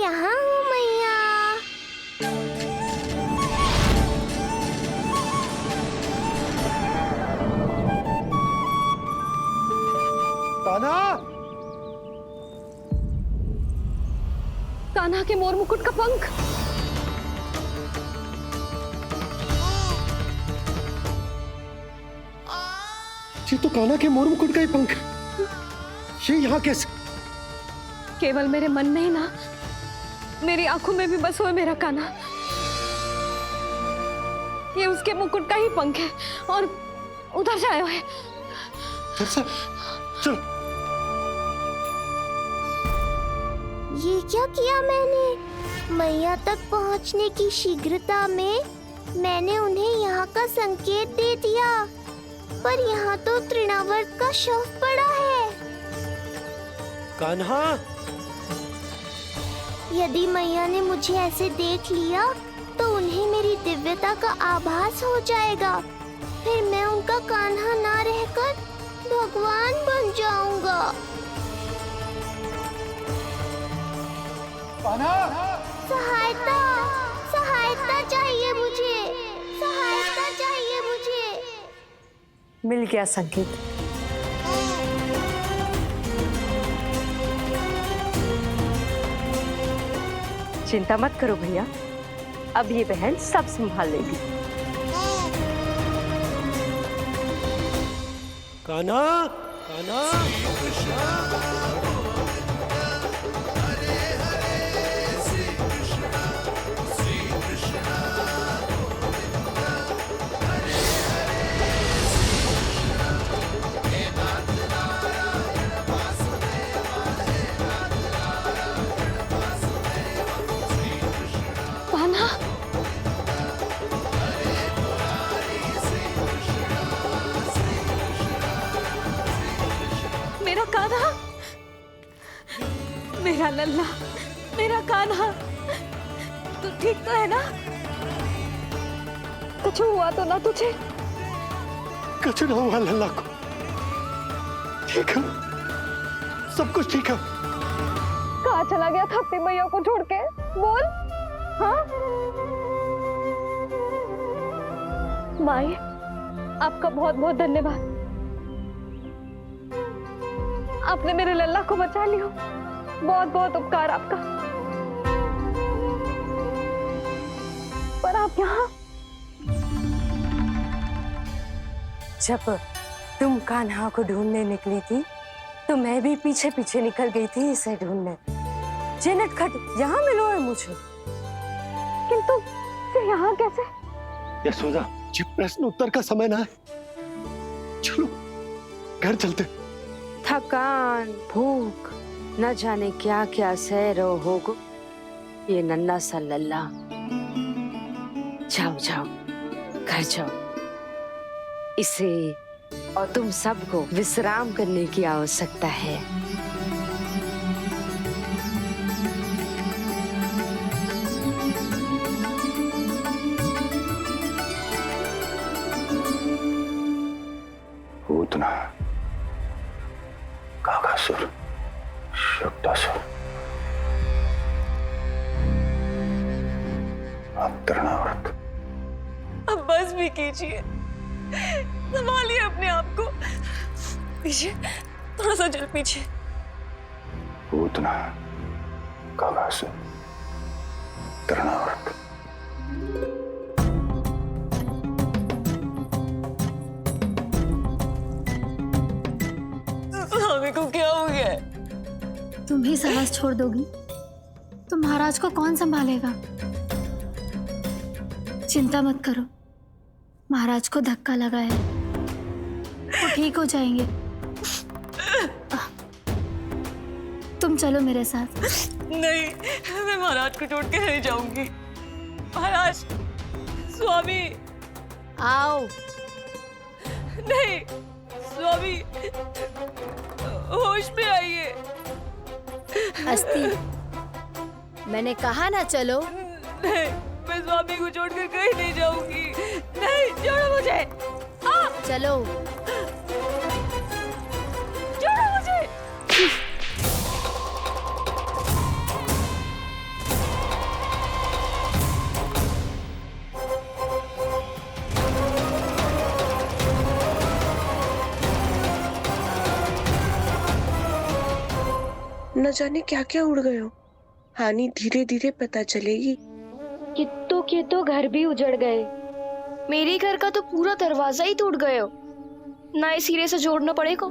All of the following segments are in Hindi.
यहाँ हूँ मैया। कान्हा! कान्हा के मोर मुकुट का पंख। ये तो कान्हा के मोर मुकुट का ही पंख। ये यहाँ कैसे? केवल मेरे मन में ही ना, मेरी आंखों में भी बस हुए मेरा कान्हा। ये उसके मुकुट का ही पंख है और उधर से आए हुए। चलो। ये क्या किया मैंने? मैया तक पहुँचने की शीघ्रता में मैंने उन्हें यहाँ का संकेत दे दिया, पर यहाँ तो तृणावर्त का शव पड़ा है। कान्हा! यदि मैया ने मुझे ऐसे देख लिया तो उन्हें मेरी दिव्यता का आभास हो जाएगा। फिर मैं उनका कान्हा ना रहकर भगवान बन जाऊंगा। कान्हा! सहायता, सहायता चाहिए मुझे, सहायता चाहिए मुझे। मिल गया संकेत। चिंता मत करो भैया, अब ये बहन सब संभाल लेगी। कान्हा! कान्हा! कान्हा, मेरा कान्हा, मेरा लल्ला, मेरा कान्हा, तू ठीक तो है ना? कुछ हुआ तो ना तुझे? कुछ ना हुआ लल्ला को। ठीक है, सब कुछ ठीक है। कहाँ चला गया था अपनी मैया को छोड़ के? बोल। हाँ माई, आपका बहुत बहुत धन्यवाद। आपने मेरे लल्ला को बचा लिया। बहुत बहुत उपकार आपका। पर आप यहाँ? जब तुम कान्हा को ढूंढने निकली थी तो मैं भी पीछे पीछे निकल गई थी इसे ढूंढने। जे नटखट यहाँ मिलो है मुझे। किंतु फिर यहाँ कैसे? यशोदा, ये प्रश्न उत्तर का समय ना है। चलो घर चलते। थकान, भूख, न जाने क्या क्या सह रहो होगो ये नन्ना सा लल्ला। जाओ जाओ, घर जाओ। इसे और तुम सबको विश्राम करने की आवश्यकता है। पूतना, काकासुर, शक्तासुर, अब तृणावर्त। अब बस भी कीजिए, संभालिए अपने आप को। पीछे, थोड़ा सा चल पीछे। पूतना, काकासुर, तृणावर्त। स्वामी को क्या हो गया? तुम ही साहस छोड़ दोगी तो महाराज को कौन संभालेगा? चिंता मत करो, महाराज को धक्का लगा है, वो ठीक हो जाएंगे। तुम चलो मेरे साथ। नहीं, मैं महाराज को छोड़ के नहीं जाऊंगी। महाराज, स्वामी, आओ। नहीं, स्वामी, होश में आइए। अस्ति, मैंने कहा ना चलो। नहीं, मैं स्वामी को छोड़कर कहीं नहीं जाऊंगी। नहीं, छोड़ो मुझे। चलो। छोड़ो मुझे। न जाने क्या क्या उड़ गए हो। हानि धीरे धीरे पता चलेगी। कित्तों के तो घर भी उजड़ गए। मेरे घर का तो पूरा दरवाजा ही टूट गए हो, नए सिरे से जोड़ना पड़ेगा।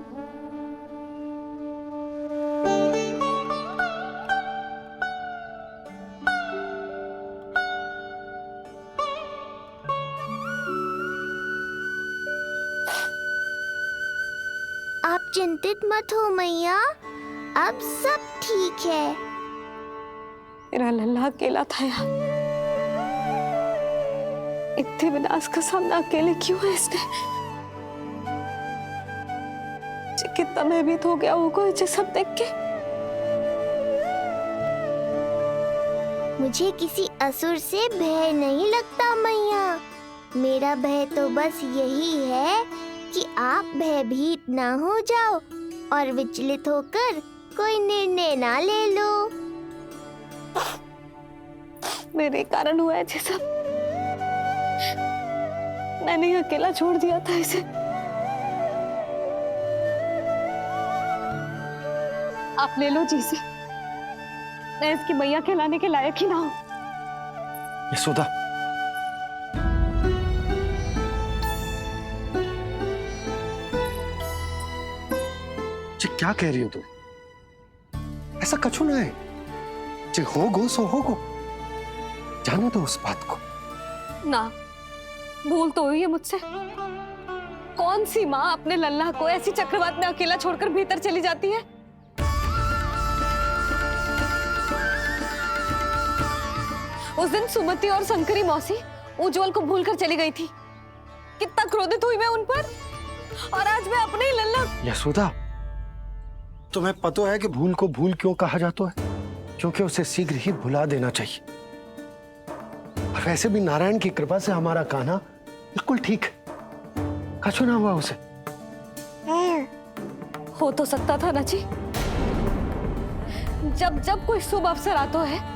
आप चिंतित मत हो मैया, अब सब ठीक है। मेरा लल्ला अकेला था यार। इतने विनाश का सामना अकेले क्यों है इसने? कितना भयभीत हो गया होगा ये सब देख के। मुझे किसी असुर से भय नहीं लगता मैया। मेरा भय तो बस यही है कि आप भयभीत ना हो जाओ और विचलित होकर कोई निर्णय ना ले लो। मेरे कारण हुआ है ये सब। मैंने ही अकेला छोड़ दिया था इसे। आप ले लो जी से, मैं इसकी मैया कहलाने के लायक ही ना हूं। यशोदा, ये क्या कह रही हो तुम? ऐसा कछु ना है। जे होगो सो होगो, जाने दो उस बात को। ना, भूल तो हुई है मुझसे। कौन सी माँ अपने लल्ला को ऐसी चक्रवात में अकेला छोड़कर भीतर चली जाती है? उस दिन सुमति और शंकरी मौसी उज्जवल को भूलकर चली गई थी। कितना क्रोधित हुई मैं उन पर, और आज मैं अपने ही लल्ला। यशोदा, तुम्हें पता है कि भूल को भूल क्यों कहा जाता है? क्योंकि उसे शीघ्र ही भुला देना चाहिए। और वैसे भी नारायण की कृपा से हमारा कान्हा बिल्कुल ठीक है, कछु ना हुआ उसे। हो तो सकता था ना जी। जब जब कोई शुभ अवसर आता है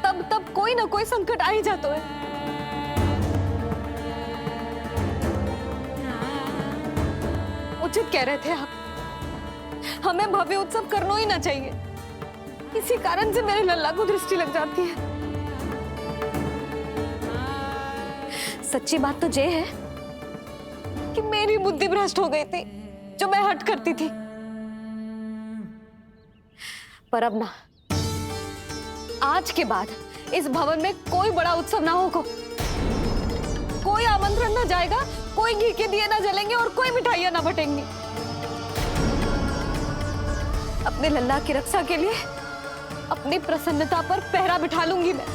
तब तब कोई ना कोई संकट आ ही जाता है। उचित कह रहे थे आप, हमें भव्य उत्सव करना ही ना चाहिए। इसी कारण से मेरे लल्ला को दृष्टि लग जाती है। सच्ची बात तो ये है कि मेरी बुद्धि भ्रष्ट हो गई थी, जो मैं हट करती थी। पर अब ना, आज के बाद इस भवन में कोई बड़ा उत्सव ना होगा। कोई आमंत्रण ना जाएगा, कोई घी के दिए ना जलेंगे और कोई मिठाइयां ना बटेंगी। अपने लल्ला की रक्षा के लिए अपनी प्रसन्नता पर पहरा बिठा लूंगी मैं।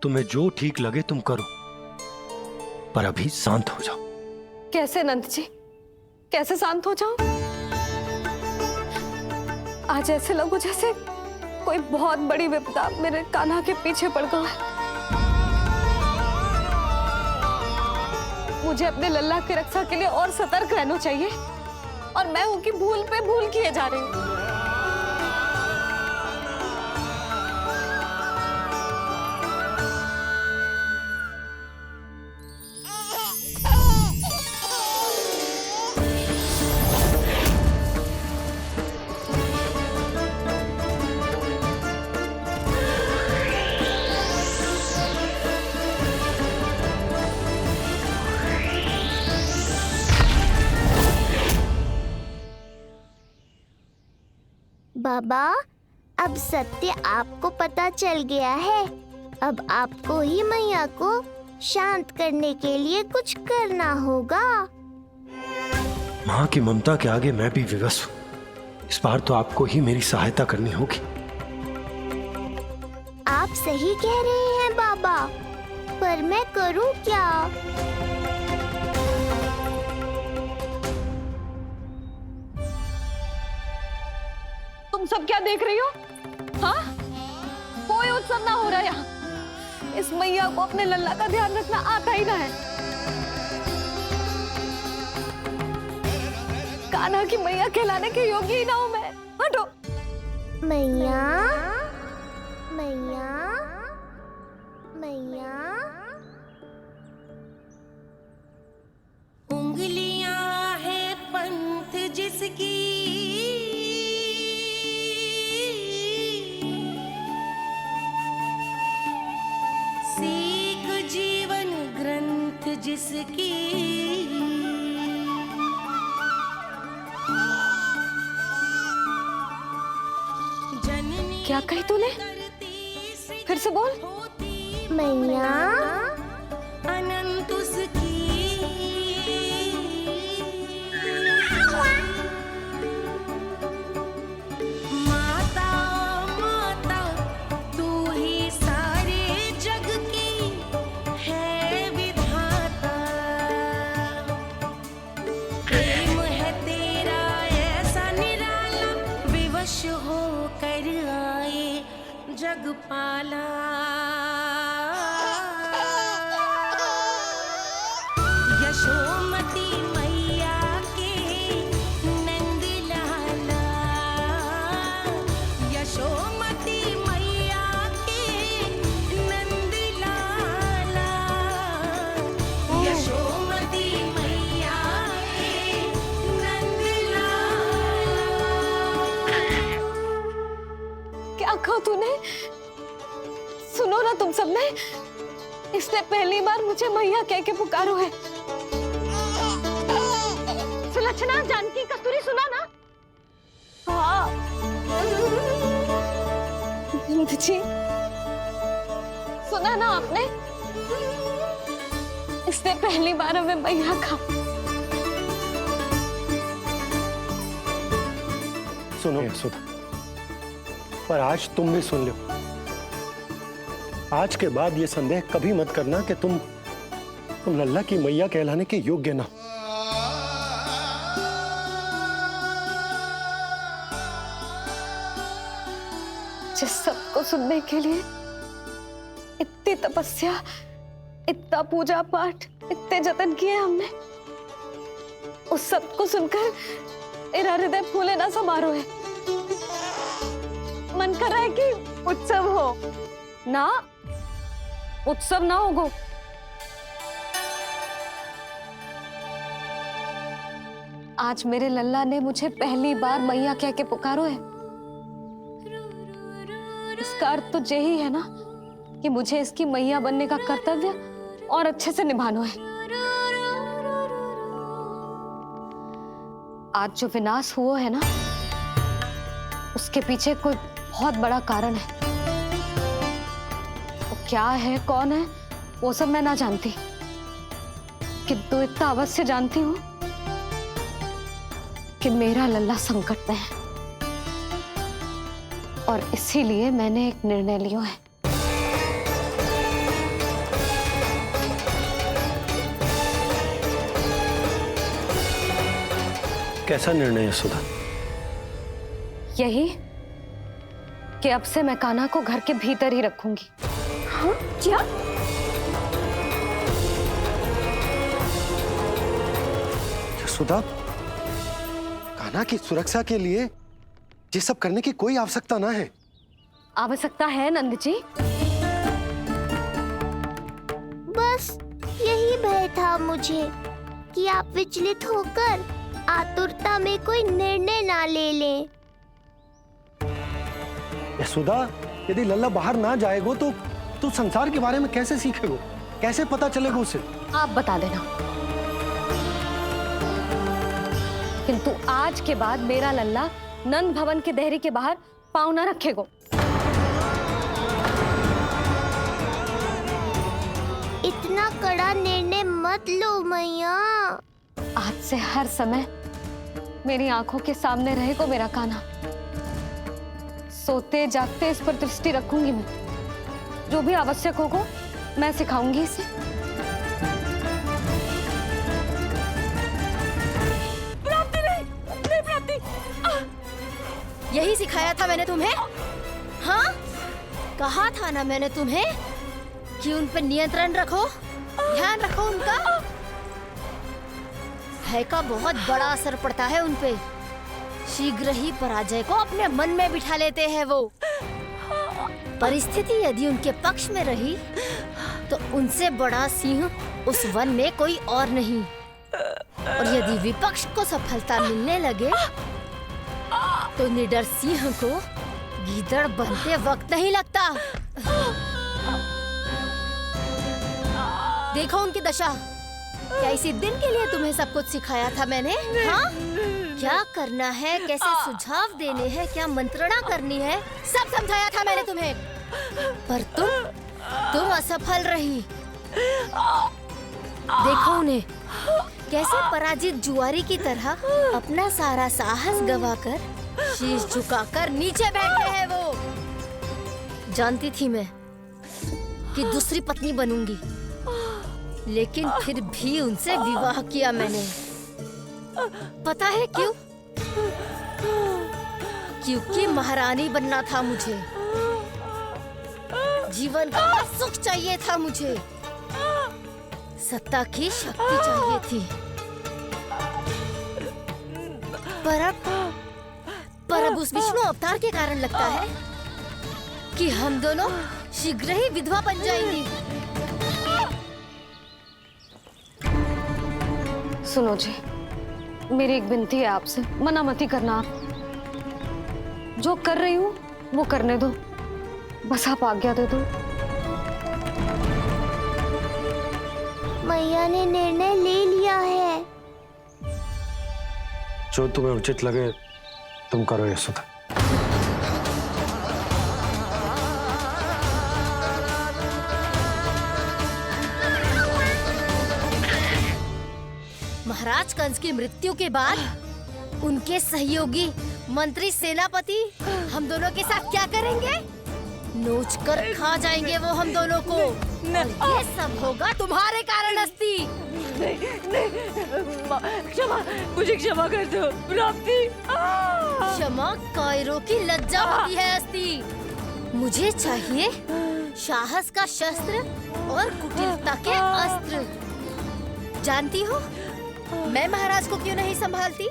तुम्हें जो ठीक लगे तुम करो, पर अभी शांत हो जाओ। कैसे नंद जी, कैसे शांत हो जाऊं? आज ऐसे लगो जैसे कोई बहुत बड़ी विपदा मेरे कान्हा के पीछे पड़ गया है। मुझे अपने लल्ला की रक्षा के लिए और सतर्क रहना चाहिए, और मैं उनकी भूल पे भूल किए जा रही हूँ। बाबा, अब सत्य आपको पता चल गया है। अब आपको ही मैया को शांत करने के लिए कुछ करना होगा। माँ की ममता के आगे मैं भी विवश हूँ। इस बार तो आपको ही मेरी सहायता करनी होगी। आप सही कह रहे हैं बाबा, पर मैं करूं क्या? तुम सब क्या देख रही हो? हाँ, कोई उत्सव ना हो रहा यहाँ। इस मैया को अपने लल्ला का ध्यान रखना आता ही ना है। कान्हा की मैया कहलाने के योग्य ही ना हूं मैं। हटो। मैया, मैया, मैया। उंगलियां क्या कही तूने? फिर से बोल। मैया अनंत उसकी माता माता तू ही सारे जग की है विधाता। प्रेम है तेरा ऐसा निराला विवश हो कर आए जग पाला। यशोमती मैया के नंद लाला, यशोमती मैया के नंद लाला, यशोमती मैया के नंद लाला। क्या कहा तूने? सुनो ना तुम सबने, इसने पहली बार मुझे मैया कह के पुकारो है। सुलक्षणा, जानकी, कस्तूरी, सुना ना? हाँ जी, सुना ना आपने? इसने पहली बार हमें मैया कहा। सुनो यशोदा, पर आज तुम भी सुन लो। आज के बाद ये संदेह कभी मत करना कि तुम लल्ला की मैया कहलाने के योग्य ना। जिस सबको सुनने के लिए इतनी तपस्या, इतना पूजा पाठ, इतने जतन किए हमने, उस सब को सुनकर मेरा हृदय फूले ना समारोह है। मन कर रहा है कि उत्सव हो ना, उत्सव ना होगो। आज मेरे लल्ला ने मुझे पहली बार मैया कह के पुकारो है। इसका अर्थ तो यही है ना कि मुझे इसकी मैया बनने का कर्तव्य और अच्छे से निभाना है। आज जो विनाश हुआ है ना, उसके पीछे कोई बहुत बड़ा कारण है। वो क्या है, कौन है, वो सब मैं ना जानती, किंतु इतना अवश्य जानती हूँ कि मेरा लल्ला संकट में है, और इसीलिए मैंने एक निर्णय लिया है। कैसा निर्णय यशोदा? यही कि अब से मैं कान्हा को घर के भीतर ही रखूंगी। हाँ क्या? यशोदा, कान्हा की सुरक्षा के लिए ये सब करने की कोई आवश्यकता ना है। आवश्यकता है नंद जी। बस यही भय था मुझे कि आप विचलित होकर आतुरता में कोई निर्णय ना ले लें। यशोदा, यदि लल्ला बाहर ना जाएगो तो संसार के बारे में कैसे सीखेगो, कैसे पता चलेगा उसे? आप बता देना, किंतु आज के बाद मेरा लल्ला नंद भवन के देहरी के बाहर पाँव न रखेगो। इतना कड़ा निर्णय मत लो मैया। आज से हर समय मेरी आंखों के सामने रहेगो मेरा कान्हा। सोते जागते इस पर दृष्टि रखूंगी मैं। जो भी आवश्यक होगा मैं सिखाऊंगी इसे। प्राप्ति नहीं, नहीं प्राप्ति। यही सिखाया था मैंने तुम्हें? हाँ, कहा था ना मैंने तुम्हें कि उन पर नियंत्रण रखो, ध्यान रखो उनका। भय का बहुत बड़ा असर पड़ता है उन पे। शीघ्र ही पराजय को अपने मन में बिठा लेते हैं वो। परिस्थिति यदि उनके पक्ष में रही तो उनसे बड़ा सिंह उस वन में कोई और नहीं, और यदि विपक्ष को सफलता मिलने लगे तो निडर सिंह को गीदड़ बनते वक्त नहीं लगता। देखो उनकी दशा। क्या इसी दिन के लिए तुम्हें सब कुछ सिखाया था मैंने? हाँ? क्या करना है, कैसे सुझाव देने हैं, क्या मंत्रणा करनी है, सब समझाया था मैंने तुम्हें। पर तुम असफल रही। देखो उन्हें, कैसे पराजित जुआरी की तरह अपना सारा साहस गवाकर शीश झुकाकर नीचे बैठे हैं वो। जानती थी मैं कि दूसरी पत्नी बनूंगी, लेकिन फिर भी उनसे विवाह किया मैंने। पता है क्यों? क्योंकि महारानी बनना था मुझे, जीवन का सुख चाहिए था मुझे, सत्ता की शक्ति चाहिए थी। पर अब उस विष्णु अवतार के कारण लगता है कि हम दोनों शीघ्र ही विधवा बन जाएंगी। सुनो जी, मेरी एक विनती है आपसे, मना मत ही करना। आप जो कर रही हूँ वो करने दो, बस आप आज्ञा दे दो। मैया ने निर्णय ले लिया है। जो तुम्हें उचित लगे तुम करो यशोदा। महाराज कंस की मृत्यु के बाद उनके सहयोगी मंत्री सेनापति हम दोनों के साथ क्या करेंगे? नोच कर खा जाएंगे वो हम दोनों को। और ये सब होगा तुम्हारे कारण अस्ति। क्षमा, मुझे क्षमा कर दो प्राप्ति। क्षमा कायरों की लज्जा होती है अस्ति। मुझे चाहिए साहस का शस्त्र और कुटिलता के अस्त्र। जानती हो मैं महाराज को क्यों नहीं संभालती?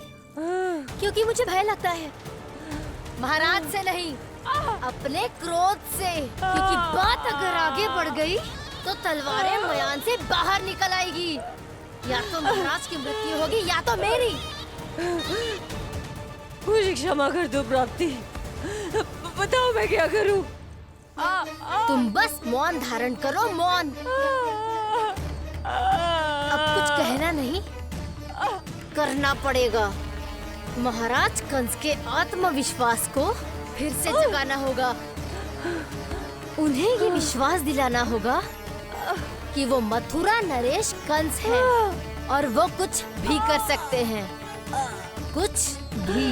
क्योंकि मुझे भय लगता है। महाराज से नहीं, अपने क्रोध से। क्योंकि बात अगर आगे बढ़ गई तो तलवारें मयान से बाहर निकल आएगी। या तो महाराज की मृत्यु होगी या तो मेरी। मुझे क्षमा कर दो प्राप्ति, बताओ मैं क्या करूं? तुम बस मौन धारण करो, मौन। अब कुछ कहना नहीं, करना पड़ेगा। महाराज कंस के आत्मविश्वास को फिर से जगाना होगा। उन्हें ये विश्वास दिलाना होगा कि वो मथुरा नरेश कंस है और वो कुछ भी कर सकते हैं, कुछ भी।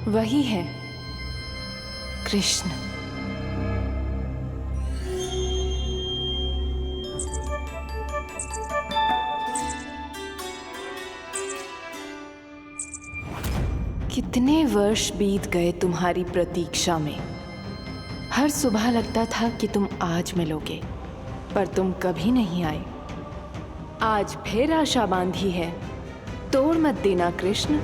वही है कृष्ण। कितने वर्ष बीत गए तुम्हारी प्रतीक्षा में। हर सुबह लगता था कि तुम आज मिलोगे, पर तुम कभी नहीं आए। आज फिर आशा बांधी है, तोड़ मत देना कृष्ण।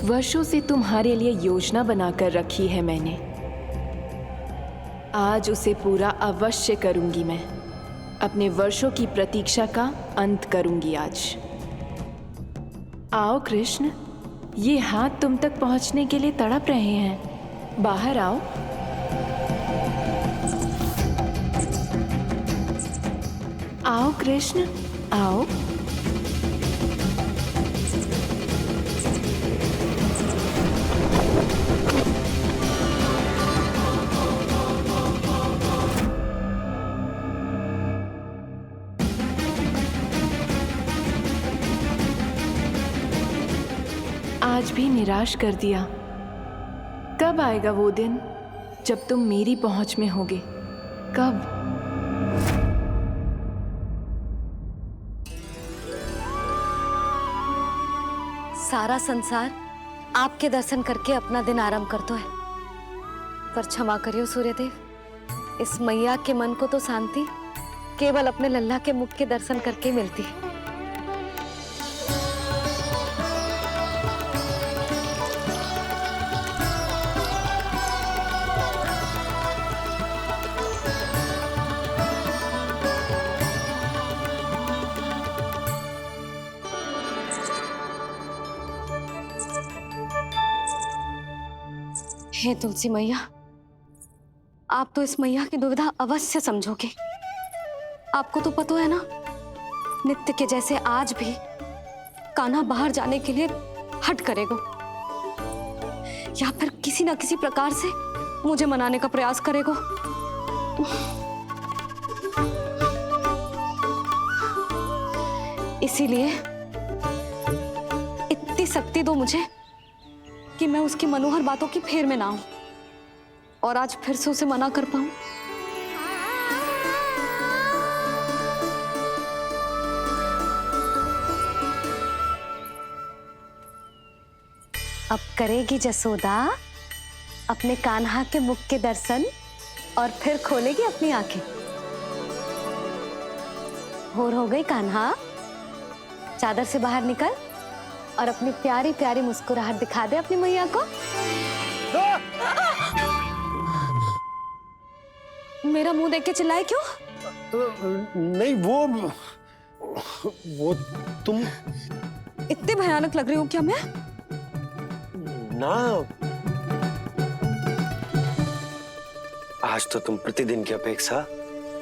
वर्षों से तुम्हारे लिए योजना बनाकर रखी है मैंने। आज उसे पूरा अवश्य करूंगी मैं। अपने वर्षों की प्रतीक्षा का अंत करूंगी आज। आओ कृष्ण, ये हाथ तुम तक पहुंचने के लिए तड़प रहे हैं। बाहर आओ। आओ कृष्ण, आओ। आज भी निराश कर दिया। कब आएगा वो दिन जब तुम मेरी पहुंच में होगे? कब? सारा संसार आपके दर्शन करके अपना दिन आराम करता है, पर क्षमा करियो सूर्यदेव, इस मैया के मन को तो शांति केवल अपने लल्ला के मुख के दर्शन करके ही मिलती है। हे तुलसी मैया, आप तो इस मैया की दुविधा अवश्य समझोगे। आपको तो पता है ना, नित्य के जैसे आज भी कान्हा बाहर जाने के लिए हट करेगा, या फिर किसी ना किसी प्रकार से मुझे मनाने का प्रयास करेगा। इसीलिए इतनी शक्ति दो मुझे कि मैं उसकी मनोहर बातों की फेर में ना आऊं और आज फिर से उसे मना कर पाऊं। अब करेगी जसोदा अपने कान्हा के मुख के दर्शन और फिर खोलेगी अपनी आंखें। होर हो गई कान्हा, चादर से बाहर निकल और अपनी प्यारी प्यारी मुस्कुराहट दिखा दे अपनी मैया को। मेरा मुंह देख के चिल्लाए क्यों? नहीं, वो तुम इतनी भयानक लग रही हूँ क्या मैं? ना, आज तो तुम प्रतिदिन की अपेक्षा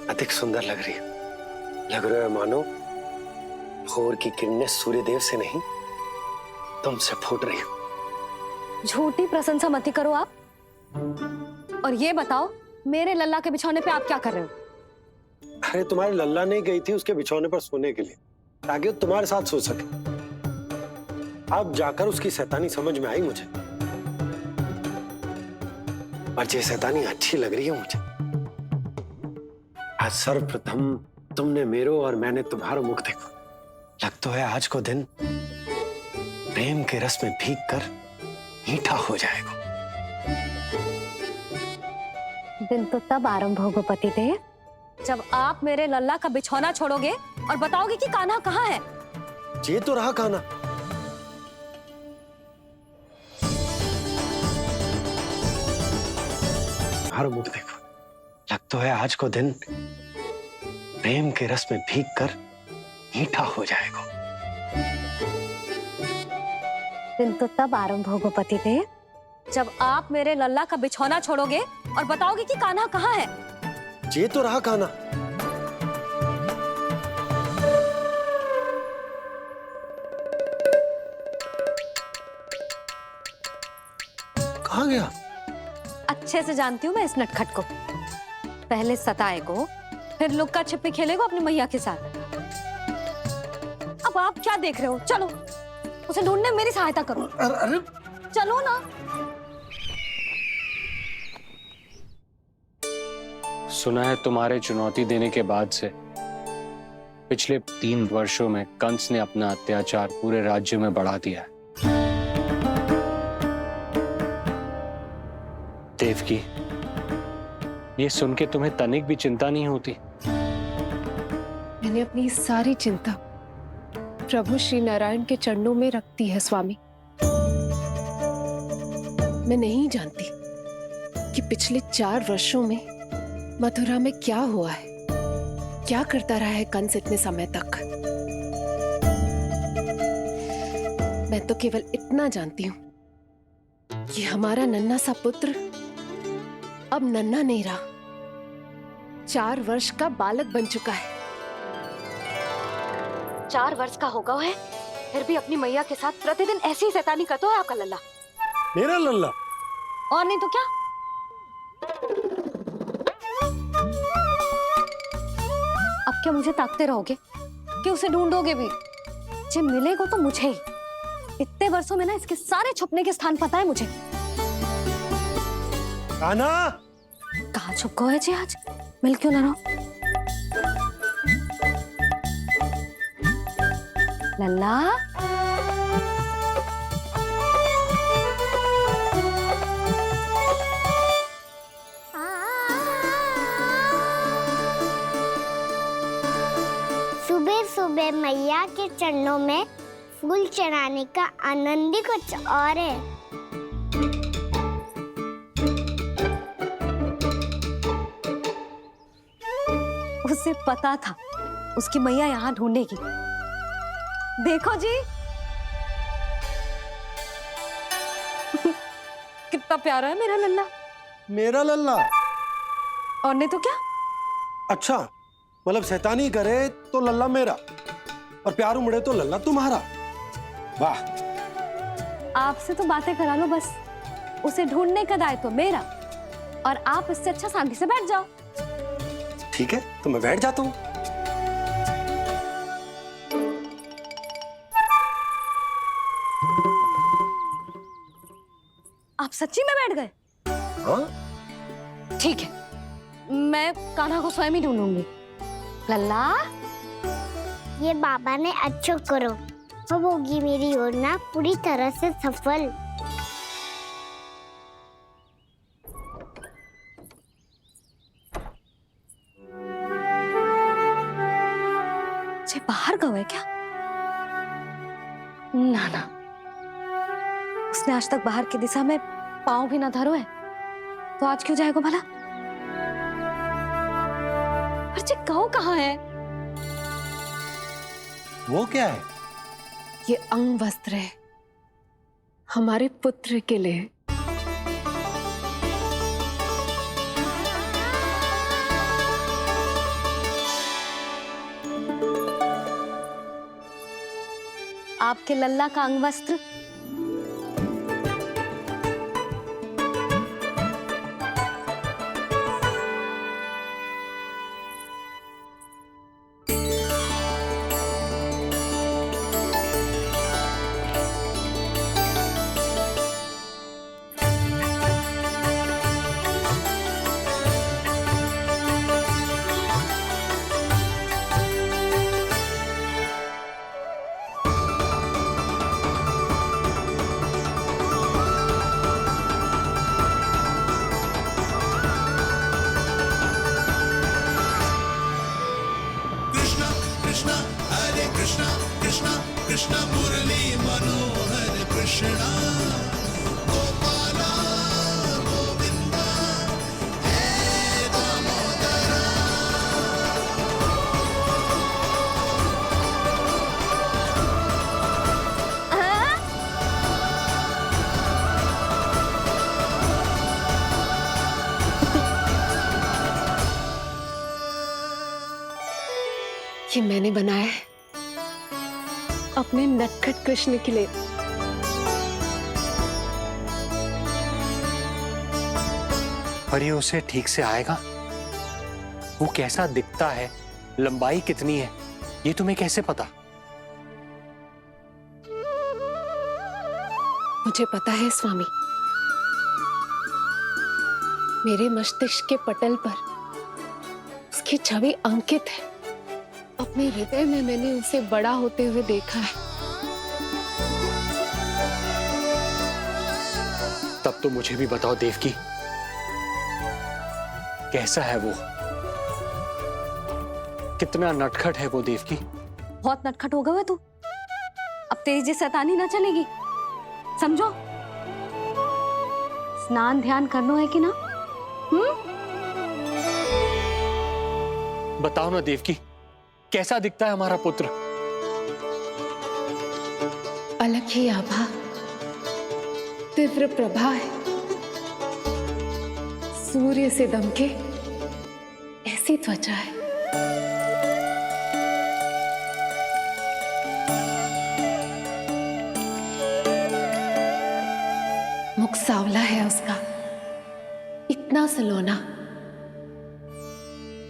अधिक सुंदर लग रही हो। लग रहा है मानो भोर की किरणें सूर्यदेव से नहीं तुमसे फूट रही हो। झूठी प्रशंसा मत करो आप। और ये बताओ, मेरे लल्ला के बिछौने पे आप क्या कर रहे हो? अरे तुम्हारे लल्ला नहीं गई थी उसके बिछौने पर सोने के लिए, ताकि वो तुम्हारे साथ सो सके। अब जाकर उसकी शैतानी समझ में आई मुझे, और ये शैतानी अच्छी लग रही है मुझे। आज सर्वप्रथम तुमने मेरो और मैंने तुम्हारा मुख देखा। लग तो है आज को दिन प्रेम के रस में भीग कर मीठा हो जाएगा। दिन तो तब आरंभ होगा पतिदेव, जब आप मेरे लल्ला का बिछौना छोड़ोगे और बताओगे कि कान्हा कहाँ है। ये तो रहा कान्हा। तुम्हारा मुख देखो, लग तो है आज को दिन प्रेम के रस में भीग कर मीठा हो जाएगा। दिन तो तब आरंभ होगा पतिदेव, जब आप मेरे लल्ला का बिछौना छोड़ोगे और बताओगे कि कान्हा कहाँ है। ये तो रहा कान्हा। कहाँ गया? अच्छे से जानती हूँ मैं इस नटखट को। पहले सताएगो, फिर लुक्का छिपी खेलेगो अपनी मैया के साथ। अब आप क्या देख रहे हो? चलो उसे ढूंढने में मेरी सहायता करो। अरे चलो ना। सुना है तुम्हारे चुनौती देने के बाद से पिछले 3 वर्षों में कंस ने अपना अत्याचार पूरे राज्य में बढ़ा दिया है। देवकी, ये सुन के तुम्हें तनिक भी चिंता नहीं होती? मैंने अपनी सारी चिंता प्रभु श्री नारायण के चरणों में रख दी है स्वामी। मैं नहीं जानती कि पिछले 4 वर्षों में मथुरा में क्या हुआ है, क्या करता रहा है कंस इतने समय तक। मैं तो केवल इतना जानती हूँ कि हमारा नन्हा सा पुत्र अब नन्हा नहीं रहा, 4 वर्ष का बालक बन चुका है। 4 वर्ष का होगा है, फिर भी अपनी मैया के साथ प्रतिदिन ऐसी ही शैतानी करता है आपका लल्ला। मेरा लल्ला? और नहीं तो क्या। अब क्या मुझे ताकते रहोगे कि उसे ढूंढोगे भी? जब मिलेगा तो मुझे ही, इतने वर्षों में ना इसके सारे छुपने के स्थान पता है मुझे। कान्हा, कहाँ छुप गए जी आज? मिल क्यों ना रहो? लल्ला, सुबह सुबह मैया के चरणों में फूल चढ़ाने का आनंद ही कुछ और है। उसे पता था उसकी मैया यहाँ ढूंढेगी। देखो जी कितना प्यारा है मेरा लल्ला। मेरा लल्ला? और नहीं तो क्या? अच्छा, मतलब शैतानी करे तो लल्ला मेरा और प्यार उमड़े तो लल्ला तुम्हारा। वाह। आपसे तो बातें करा लो बस, उसे ढूंढने का दायित्व मेरा, और आप इससे अच्छा शांति से बैठ जाओ। ठीक है, तो मैं बैठ जाता हूँ। आप सच्ची में बैठ गए? हाँ? ठीक है, मैं कान्हा को स्वयं ही ढूंढूंगी। लल्ला, ये बाबा ने अच्छा करो, अब होगी मेरी योजना पूरी तरह से सफल। जे बाहर गए क्या? ना ना, उसने आज तक बाहर की दिशा में पांव भी ना धरो है, तो आज क्यों जाएगा भला? पर जे कहो कहाँ है? वो क्या है? ये अंग वस्त्र है हमारे पुत्र के लिए। आपके लल्ला का अंग वस्त्र? ये मैंने बनाया है अपने नटखट कृष्ण के लिए। पर ये उसे ठीक से आएगा? वो कैसा दिखता है, लंबाई कितनी है, ये तुम्हें कैसे पता? मुझे पता है स्वामी, मेरे मस्तिष्क के पटल पर उसकी छवि अंकित है। अपने हृदय में मैंने उसे बड़ा होते हुए देखा है। तब तो मुझे भी बताओ देवकी, कैसा है वो? कितना नटखट है वो देवकी? बहुत नटखट हो गए तू। अब तेरी जी शैतानी ना चलेगी, समझो। स्नान ध्यान करना है कि ना? बताओ ना देवकी, कैसा दिखता है हमारा पुत्र? अलग ही आभा, तीव्र प्रभा है, सूर्य से दमके ऐसी त्वचा है। मुख सांवला है उसका, इतना सलोना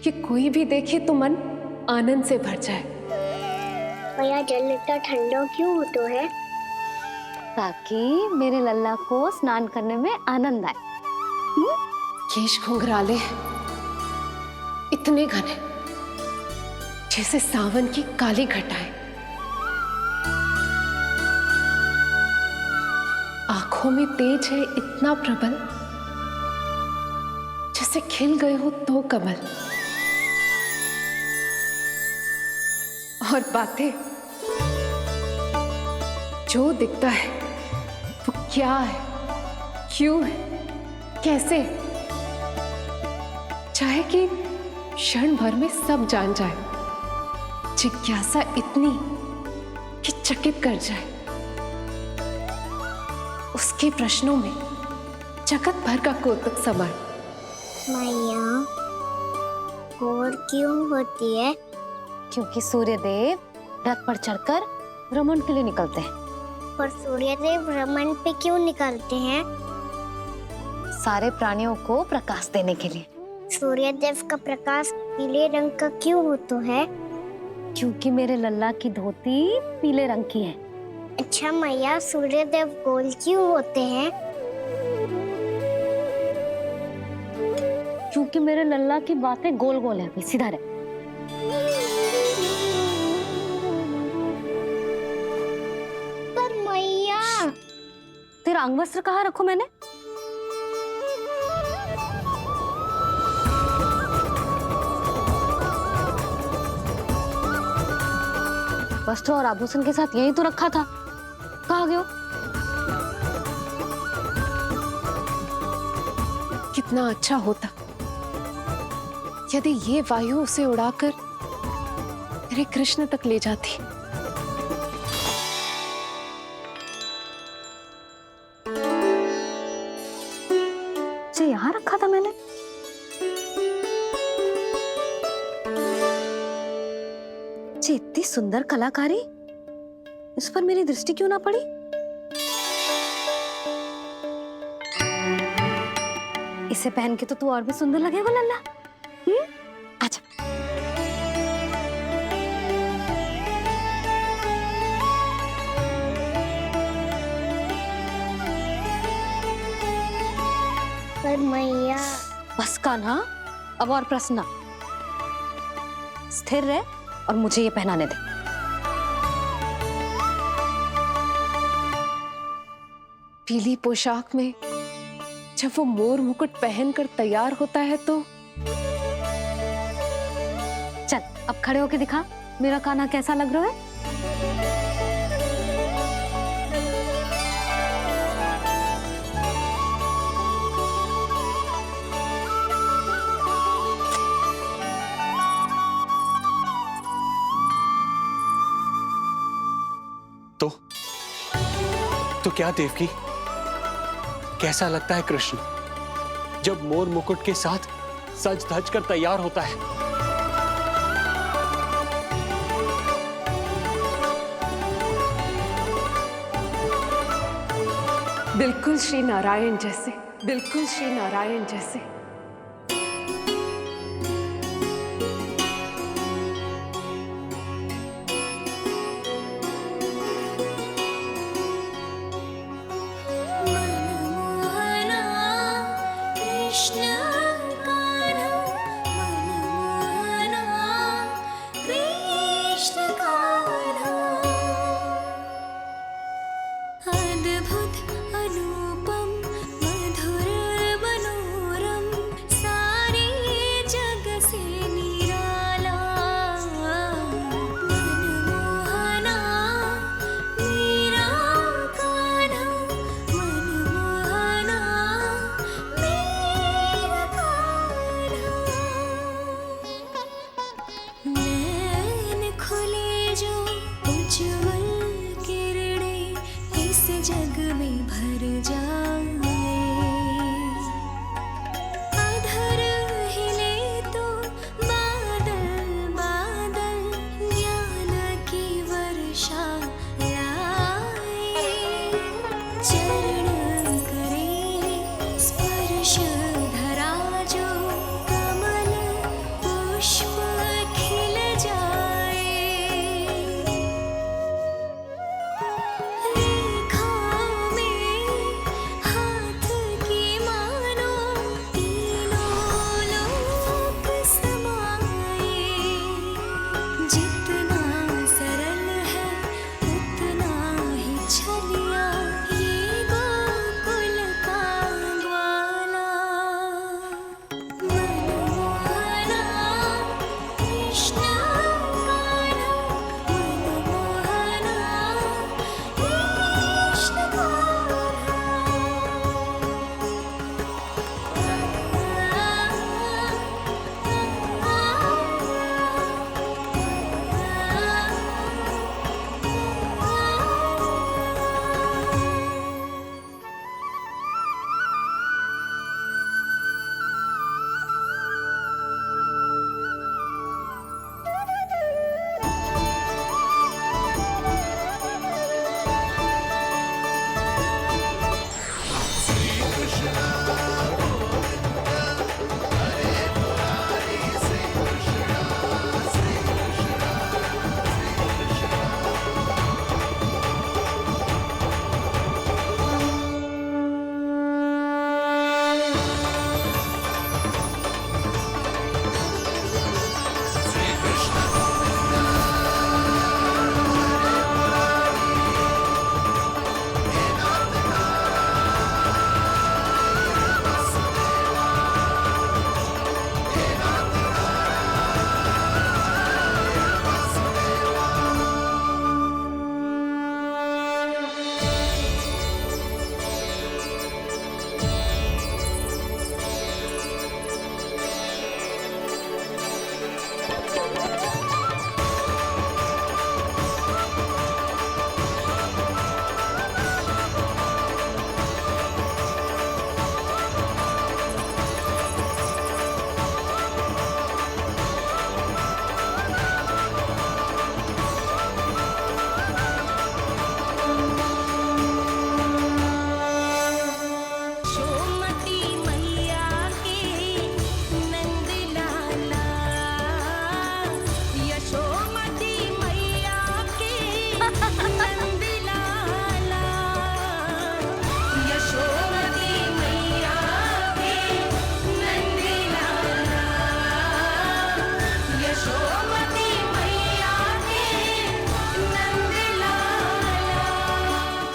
कि कोई भी देखे तो मन आनंद से भर जाए। भैया जल इतना ठंडा क्यों होता है? ताकि मेरे लल्ला को स्नान करने में आनंद आए। केश घुंघराले इतने घने जैसे सावन की काली घटाएं, आंखों में तेज है इतना प्रबल जैसे खिल गए हो दो कमल, और बातें जो दिखता है वो क्या है, क्यों है, कैसे, चाहे कि क्षण भर में सब जान जाए, जिज्ञासा इतनी कि चकित कर जाए। उसके प्रश्नों में जगत भर का कौतुक समाए। मैया और क्यों होती है? क्योंकि सूर्यदेव रथ पर चढ़कर भ्रमण के लिए निकलते हैं। पर सूर्यदेव भ्रमण पे क्यों निकलते हैं? सारे प्राणियों को प्रकाश देने के लिए। सूर्यदेव का प्रकाश पीले रंग का क्यों होता है? क्योंकि मेरे लल्ला की धोती पीले रंग की है। अच्छा मैया, सूर्यदेव गोल क्यों होते हैं? क्योंकि मेरे लल्ला की बातें गोल गोल है, सीधा रहे। पर मैया, तेरा अंगवस्त्र कहाँ रखूं मैंने? वस्त्र और आभूषण के साथ यही तो रखा था, कहाँ गया? कितना अच्छा होता यदि ये वायु उसे उड़ाकर मेरे कृष्ण तक ले जाती। जो यहाँ रखा था मैंने। जी इतनी सुंदर कलाकारी, इस पर मेरी दृष्टि क्यों ना पड़ी? इसे पहन के तो तू और भी सुंदर लगेगा लल्ला। अच्छा। पर मैया, बस कान्हा, अब और प्रश्न ना। स्थिर रह और मुझे ये पहनाने दे। पीली पोशाक में जब वो मोर मुकुट पहनकर तैयार होता है तो चल अब खड़े होके दिखा मेरा कान्हा कैसा लग रहा है। तो क्या देवकी, कैसा लगता है कृष्ण जब मोर मुकुट के साथ सज धज कर तैयार होता है? बिल्कुल श्री नारायण जैसे, बिल्कुल श्री नारायण जैसे।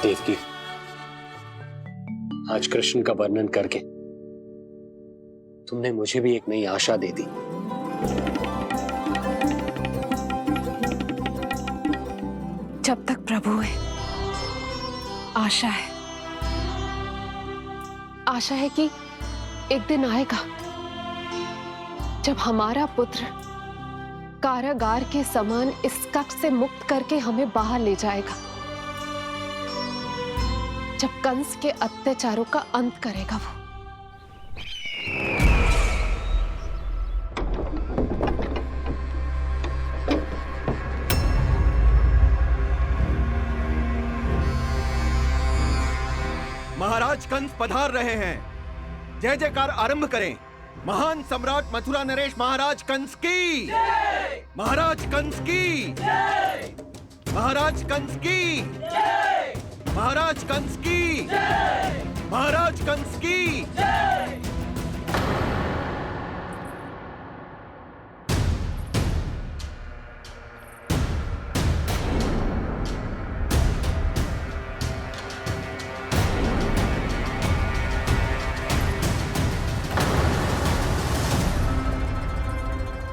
देवकी, आज कृष्ण का वर्णन करके तुमने मुझे भी एक नई आशा दे दी। जब तक प्रभु है, आशा है। आशा है कि एक दिन आएगा जब हमारा पुत्र कारागार के समान इस कक्ष से मुक्त करके हमें बाहर ले जाएगा, जब कंस के अत्याचारों का अंत करेगा वो। महाराज कंस पधार रहे हैं। जय जयकार आरंभ करें। महान सम्राट मथुरा नरेश महाराज कंस की, महाराज कंस की, महाराज कंस की, महाराज कंस की, महाराज कंस की।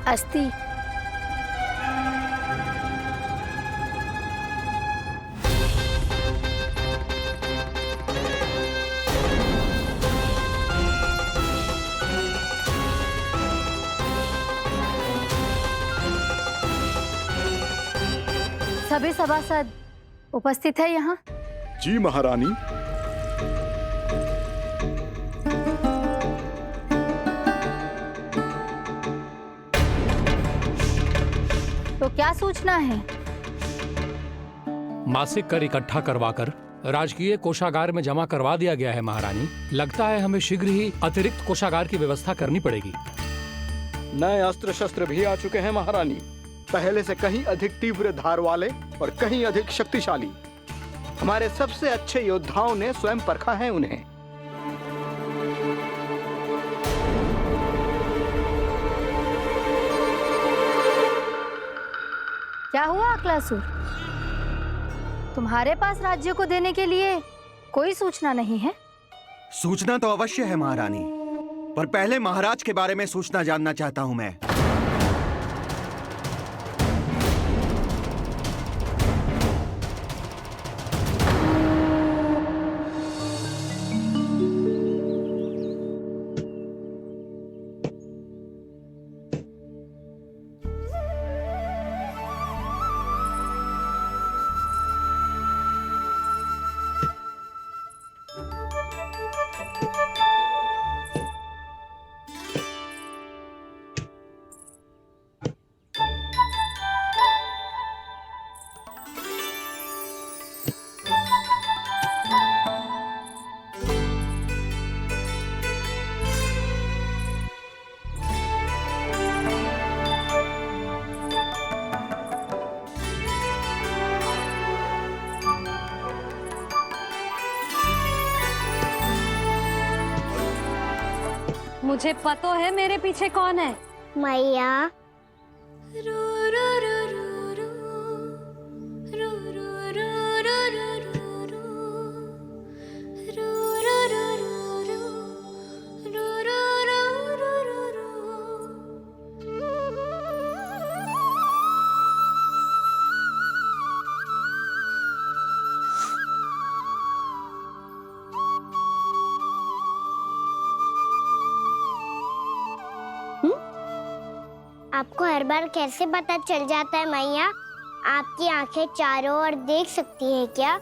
अस्ति। सभी सभासद उपस्थित है यहाँ? जी महारानी। तो क्या सूचना है? मासिक कर इकट्ठा करवाकर राजकीय कोषागार में जमा करवा दिया गया है महारानी। लगता है हमें शीघ्र ही अतिरिक्त कोषागार की व्यवस्था करनी पड़ेगी। नए अस्त्र शस्त्र भी आ चुके हैं महारानी, पहले से कहीं अधिक तीव्र धार वाले और कहीं अधिक शक्तिशाली। हमारे सबसे अच्छे योद्धाओं ने स्वयं परखा है उन्हें। क्या हुआ अक्लासुर? तुम्हारे पास राज्य को देने के लिए कोई सूचना नहीं है? सूचना तो अवश्य है महारानी, पर पहले महाराज के बारे में सूचना जानना चाहता हूं मैं। मुझे पता है मेरे पीछे कौन है। मैया। आपको हर बार कैसे पता चल जाता है मैया? आपकी आंखें चारों ओर देख सकती हैं क्या?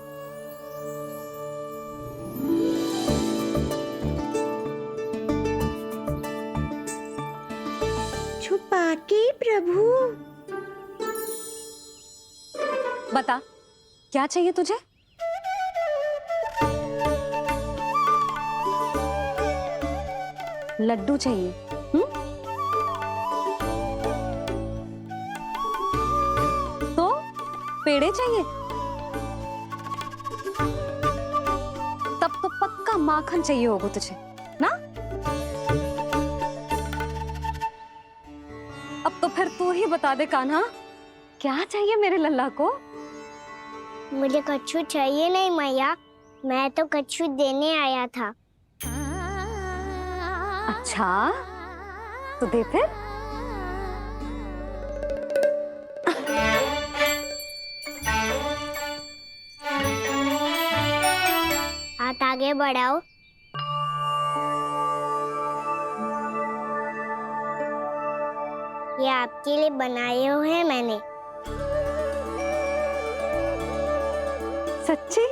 छुपा के प्रभु। बता, क्या चाहिए तुझे? लड्डू चाहिए? पेड़े चाहिए? तब तो पक्का माखन चाहिए होगा तुझे ना? अब तो फिर तू ही बता दे कान्हा, क्या चाहिए मेरे लल्ला को? मुझे कच्छू चाहिए नहीं मैया, मैं तो कच्छू देने आया था। अच्छा तो दे फिर। हाथ आगे बढ़ाओ। ये आपके लिए बनाए हुए हैं मैंने। सच्ची?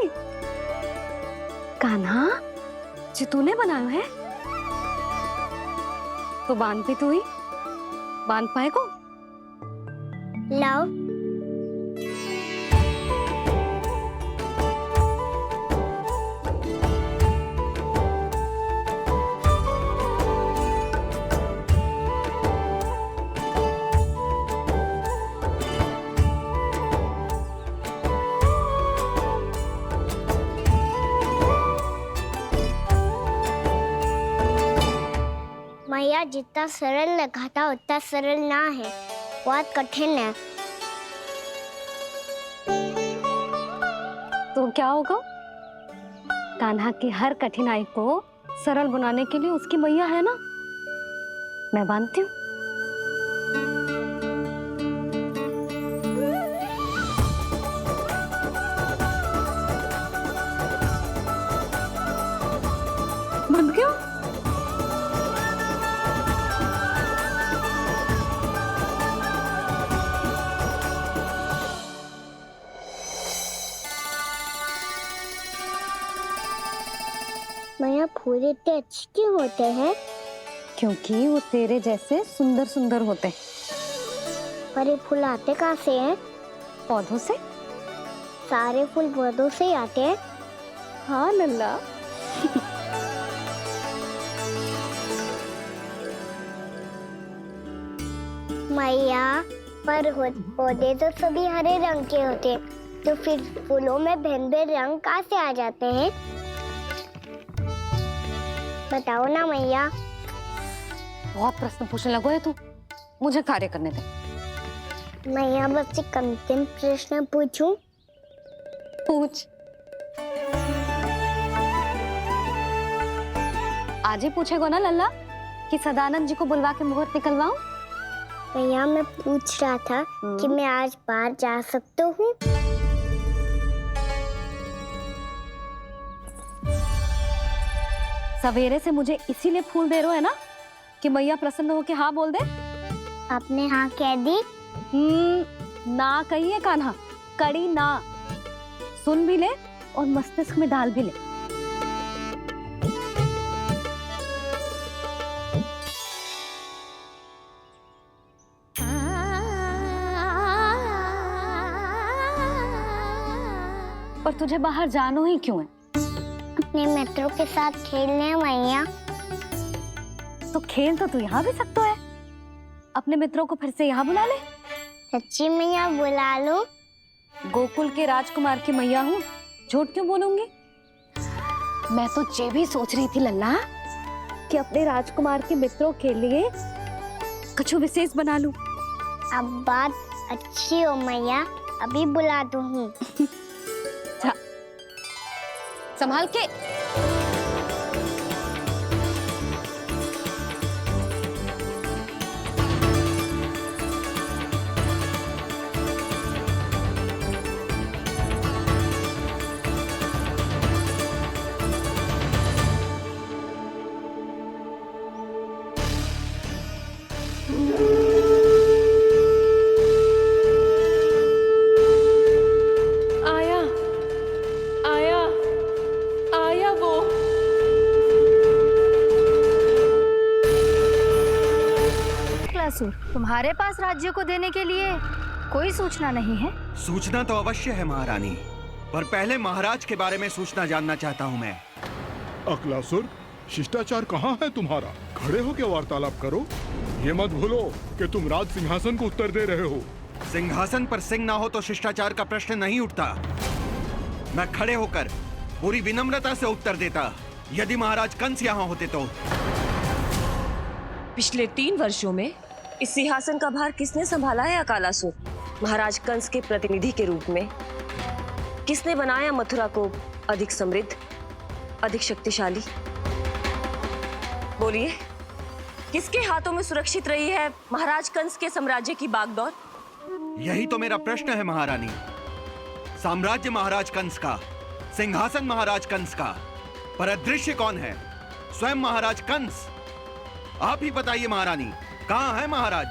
कान्हा जी तूने बनाया है? तो बांध भी तू ही, बांध पाए को? लाओ। मैया जितना सरल लगा था उतना सरल ना है, बहुत कठिन है। तो क्या होगा? कान्हा की हर कठिनाई को सरल बनाने के लिए उसकी मैया है ना, मैं बांधती हूँ। बंद क्यों? मैया फूल इतने अच्छे क्यों होते हैं? क्योंकि वो तेरे जैसे सुंदर सुंदर होते हैं। पर ये फूल आते कहाँ से हैं? पौधों से। सारे फूल पौधों से ही आते हैं? हाँ लल्ला। मैया पर पौधे तो सभी हरे रंग के होते हैं, तो फिर फूलों में भिन्न-भिन्न रंग कहाँ से आ जाते हैं? बताओ ना मैया। बहुत प्रश्न पूछने लगो है तू, मुझे कार्य करने दे। मैया बस एक अंतिम प्रश्न पूछूं? पूछ। आज ही पूछेगो ना लल्ला कि सदानंद जी को बुलवा के मुहूर्त निकलवाऊं? मैया मैं पूछ रहा था कि मैं आज बाहर जा सकता हूँ? सवेरे से मुझे इसीलिए फूल दे रहे हो है ना कि मैया प्रसन्न हो के हाँ बोल दे। आपने हाँ कह दी? ना कही है कान्हा, कड़ी ना। सुन भी ले और मस्तिष्क में डाल भी ले। पर तुझे बाहर जानो ही क्यों है? अपने मित्रों के साथ खेलने मैया। तो खेल तो तू यहाँ भी सकता है, अपने मित्रों को फिर से यहाँ बुला ले। सच्ची मैया बुला लो। गोकुल के राजकुमार की मैया हूँ, झूठ क्यों बोलूंगी? मैं तो ये भी सोच रही थी लल्ला कि अपने राजकुमार के मित्रों के लिए कुछ विशेष बना लूं। अब बात अच्छी हो मैया, अभी बुला दूँ। संभाल के। तुम्हारे पास राज्य को देने के लिए कोई सूचना नहीं है? सूचना तो अवश्य है महारानी, पर पहले महाराज के बारे में सूचना जानना चाहता हूँ मैं। अकलासुर, शिष्टाचार कहाँ है तुम्हारा? खड़े हो के वार्तालाप करो। ये मत भूलो कि तुम राज सिंहासन को उत्तर दे रहे हो। सिंहासन पर सिंह ना हो तो शिष्टाचार का प्रश्न नहीं उठता। मैं खड़े होकर पूरी विनम्रता से उत्तर देता यदि महाराज कंस यहाँ होते तो। पिछले 3 वर्षों में इस सिंहासन का भार किसने संभाला है अकालासुर? महाराज कंस के प्रतिनिधि के रूप में। किसने बनाया मथुरा को अधिक समृद्ध, अधिक शक्तिशाली? बोलिए, किसके हाथों में सुरक्षित रही है महाराज कंस के साम्राज्य की बागडोर? यही तो मेरा प्रश्न है महारानी। साम्राज्य महाराज कंस का, सिंहासन महाराज कंस का, पर अदृश्य कौन है? स्वयं महाराज कंस। आप ही बताइए महारानी, कहां है महाराज?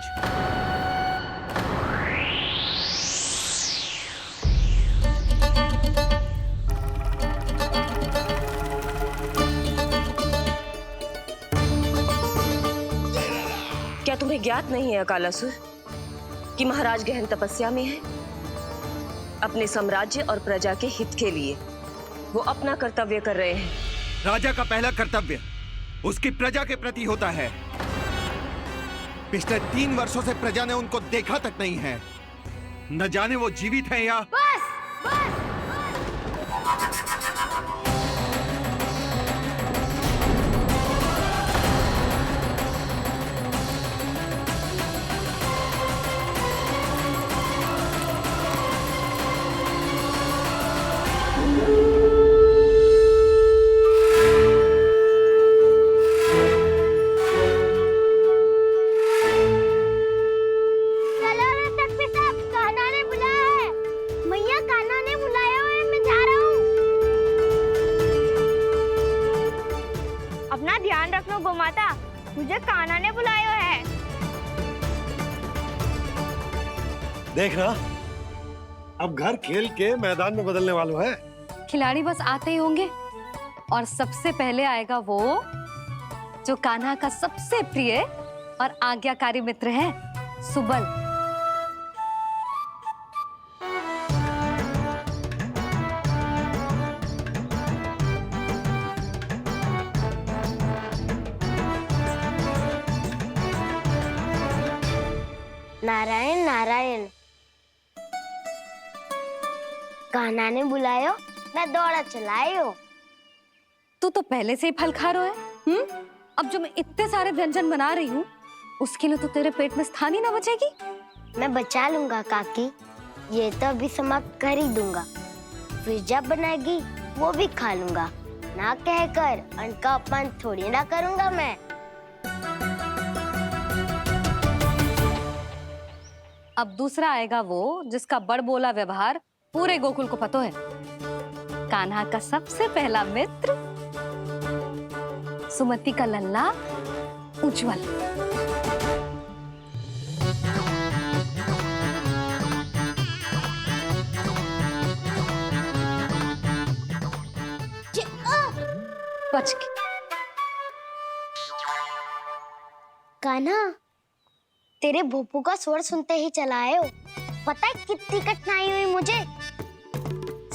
क्या तुम्हें ज्ञात नहीं है अकालासुर कि महाराज गहन तपस्या में है? अपने साम्राज्य और प्रजा के हित के लिए वो अपना कर्तव्य कर रहे हैं। राजा का पहला कर्तव्य उसकी प्रजा के प्रति होता है। पिछले 3 वर्षों से प्रजा ने उनको देखा तक नहीं है। न जाने वो जीवित हैं या बस चलो रे तख्ती साहब, कान्हा ने बुलाया है। मैया कान्हा ने बुलाया है, मैं जा रहा हूँ। अपना ध्यान रखना गोमाता, मुझे कान्हा ने बुलाया है। देखना, अब घर खेल के मैदान में बदलने वालों है। खिलाड़ी बस आते ही होंगे और सबसे पहले आएगा वो जो कान्हा का सबसे प्रिय और आज्ञाकारी मित्र है, सुबल। नारायण नारायण, कान्हा ने बुलायो, मैं दौड़ा चलायो। तू तो पहले से ही फल खा रहा है। अब जो मैं इतने सारे व्यंजन बना रही हूँ, उसके लिए तो तेरे पेट में स्थान ही ना बचेगी। मैं बचा लूंगा काकी, ये तो अभी समाप्त कर ही दूंगा। फिर जब बनाएगी वो भी खा लूंगा। ना कहकर अन्न का अपमान थोड़ी ना करूंगा मैं। अब दूसरा आएगा वो जिसका बड़ बोला व्यवहार पूरे गोकुल को पता है, कान्हा का सबसे पहला मित्र, सुमति का लल्ला उज्जवल। बच के। कान्हा, तेरे भोपू का स्वर सुनते ही चला आए हो। पता है कितनी कठिनाई हुई मुझे।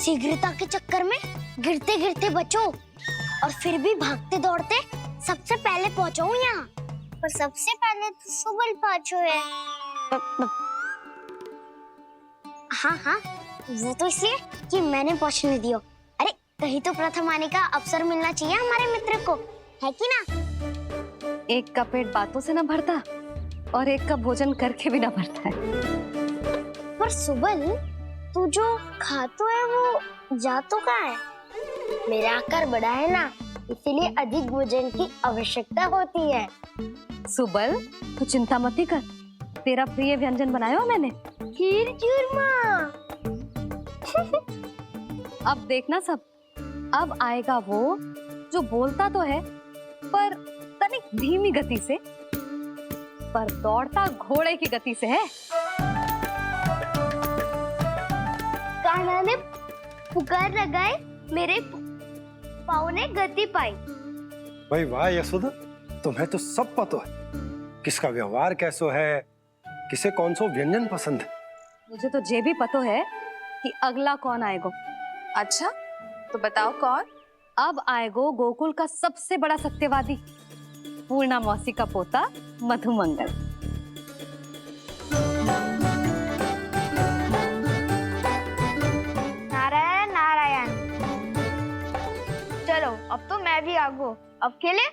शीघ्रता के चक्कर में गिरते गिरते बचो और फिर भी भागते दौड़ते सबसे पहले पहुंचो यहाँ। पर सबसे पहले तो सुबल पहुंचो है। हाँ हाँ, वो तो इसलिए कि मैंने पहुंचने दियो। अरे कहीं तो प्रथम आने का अवसर मिलना चाहिए हमारे मित्र को, है कि ना? एक का पेट बातों से ना भरता और एक का भोजन करके भी ना भरता है। पर सुबल, तू जो खातो है वो जातो कहाँ है? मेरा आकार बड़ा है ना, इसीलिए अधिक भोजन की आवश्यकता होती है। सुबल, तू चिंता मत ही कर, तेरा प्रिय व्यंजन बनाया हो मैंने, खीर चूरमा। अब देखना सब, अब आएगा वो जो बोलता तो है पर तनिक धीमी गति से, पर दौड़ता घोड़े की गति से है। कान्हा ने पुकार लगाए, मेरे पाँव ने गति पाई। भाई वाह यशोदा, तुम्हें तो सब पता है, किसका व्यवहार कैसो है, किसे कौन सो व्यंजन पसंद है। मुझे तो ये भी पता है कि अगला कौन आएगा। अच्छा, तो बताओ कौन? अब आएगो गोकुल का सबसे बड़ा सत्यवादी, पूर्णा मौसी का पोता मधुमंगल। नारायण नारायण। चलो अब तो मैं भी आगो, अब खेले।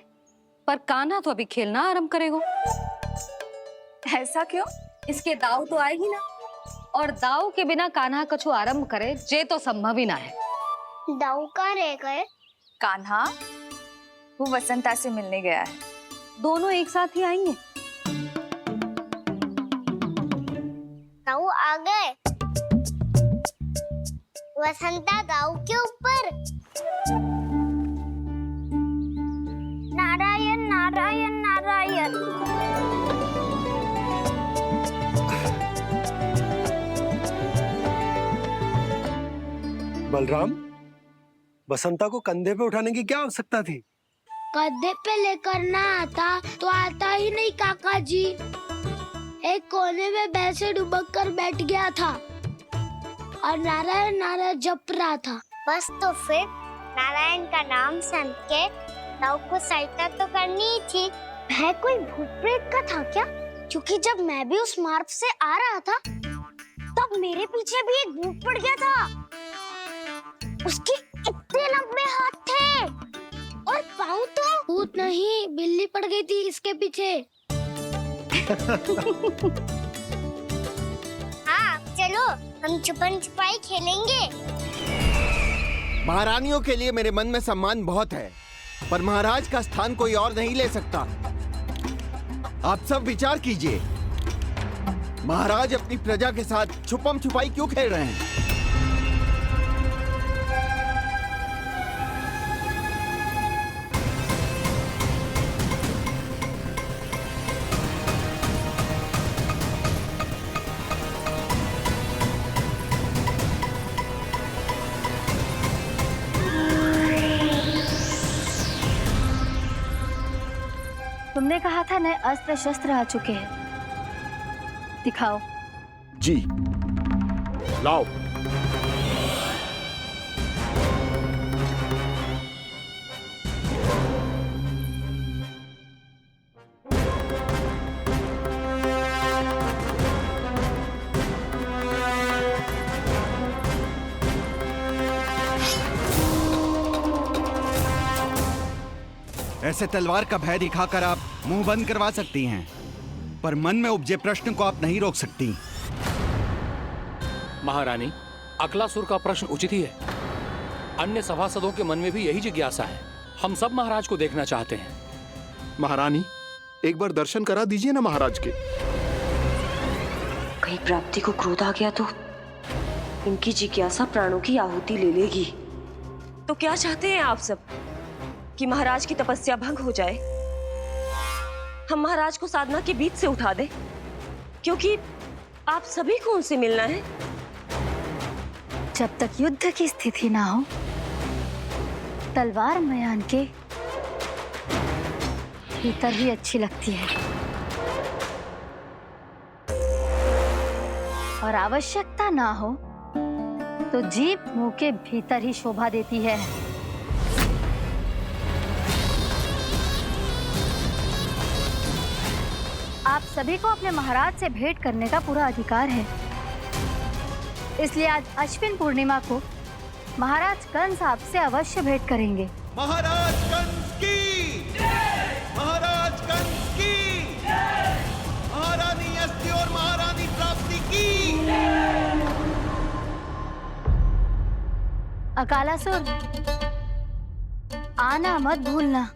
पर कान्हा तो अभी खेलना आरंभ करेगा। ऐसा क्यों? इसके दाव तो आएगी ना। और दाऊ के बिना कान्हा कछु आरंभ करे जे तो संभव ही ना है। दाऊ कहाँ रह गए? कान्हा वो वसंता से मिलने गया है। दोनों एक साथ ही आएंगे। दाऊ आ गए। वसंता दाऊ के ऊपर। नारायण नारायण नारायण। बलराम, बसंता को कंधे पे उठाने की क्या आवश्यकता थी? कंधे पे लेकर ना आता तो आता ही नहीं काका जी। एक कोने में वैसे डुबक कर बैठ गया था और नारायण नारायण जप रहा था। बस तो फिर नारायण का नाम सुन के दाऊ को सहायता तो करनी ही थी। वह कोई भूत प्रेत का था क्या? क्योंकि जब मैं भी उस मार्ग से आ रहा था तब मेरे पीछे भी एक भूत पड़ गया था। उसके इतने लंबे हाथ थे और पाँव तो भूत नहीं, बिल्ली पड़ गई थी इसके पीछे। हाँ चलो हम छुपन छुपाई खेलेंगे। महारानियों के लिए मेरे मन में सम्मान बहुत है, पर महाराज का स्थान कोई और नहीं ले सकता। आप सब विचार कीजिए, महाराज अपनी प्रजा के साथ छुपम छुपाई क्यों खेल रहे हैं? तुमने कहा था नए अस्त्र शस्त्र आ चुके हैं, दिखाओ। जी लाओ। ऐसे तलवार का भय दिखाकर आप मुंह बंद करवा सकती हैं, पर मन में उपजे प्रश्न को आप नहीं रोक सकती। महारानी, अकलासुर का प्रश्न उचित ही है। अन्य सभासदों के मन में भी यही जिज्ञासा है। हम सब महाराज को देखना चाहते हैं। महारानी, एक बार दर्शन करा दीजिए ना महाराज के। कहीं प्राप्ति को क्रोध आ गया तो इनकी जिज्ञासा प्राणों की आहुति ले लेगी। तो क्या चाहते हैं आप सब? कि महाराज की तपस्या भंग हो जाए? हम महाराज को साधना के बीच से उठा दें? क्योंकि आप सभी को उनसे मिलना है। जब तक युद्ध की स्थिति ना हो, तलवार मयान के भीतर ही अच्छी लगती है और आवश्यकता ना हो तो जीभ मुंह के भीतर ही शोभा देती है। आप सभी को अपने महाराज से भेंट करने का पूरा अधिकार है। इसलिए आज अश्विन पूर्णिमा को महाराज कंस आपसे अवश्य भेंट करेंगे। महाराज कंस की जय! महाराज कंस की जय! महारानी अस्ति और महारानी प्राप्ति की जय! अकालासुर, आना मत भूलना।